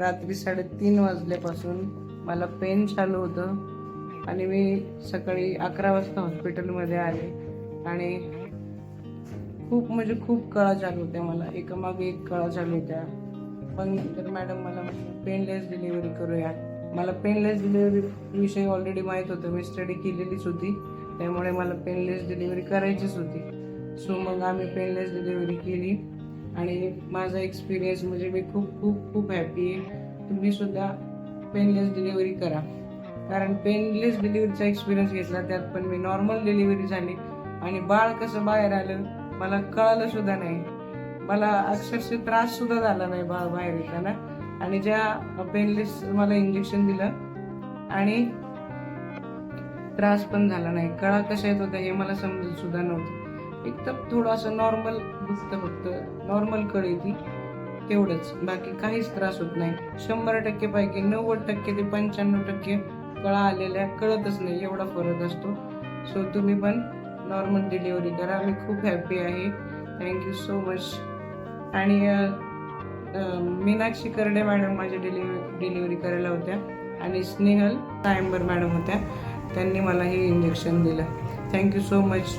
रात्री 3:30 वाजल्यापासून मला पेन चालू होतं आणि मी सकाळी 11 वाजता हॉस्पिटलमध्ये आले आणि खूप कळा चालू होत्या. मला एकामागे एक कळा चालू होत्या. पण तर मॅडम मला पेनलेस डिलिव्हरी करूया. मला पेनलेस डिलिव्हरी विषयी ऑलरेडी माहीत होतं, मी स्टडी केलेलीच होती, त्यामुळे मला पेनलेस डिलिव्हरी करायचीच होती. सो मग आम्ही पेनलेस डिलिव्हरी केली आणि माझा एक्सपिरियन्स म्हणजे मी खूप हॅपी आहे. तुम्ही सुद्धा पेनलेस डिलिव्हरी करा, कारण पेनलेस डिलिव्हरीचा एक्सपिरियन्स घेतला, त्यात पण मी नॉर्मल डिलिव्हरी झाली आणि बाळ कसं बाहेर आलं मला कळालं सुद्धा नाही. मला अक्षरशः त्रास सुद्धा झाला नाही बाळ बाहेर येताना. आणि ज्या पेनलेस मला इंजेक्शन दिलं आणि त्रास पण झाला नाही. कळा कशा येत होत्या हे मला समजत सुद्धा नव्हतं. एकदम थोडंसं नॉर्मल दुखतं, फक्त नॉर्मल कळ येते तेवढंच, बाकी काहीच त्रास होत नाही. 100% पैकी 90% ते 95% कळा आलेल्या कळतच नाही, एवढा फरक असतो. सो तुम्ही पण नॉर्मल डिलिव्हरी करा. मी खूप हॅपी आहे. Thank you so much. आणि मीनाक्षी करडे मॅडम माझी डिलिव्हरी करायला होत्या आणि स्नेहल सायंबर मॅडम होत्या, त्यांनी मला हे इंजेक्शन दिलं. Thank you so much.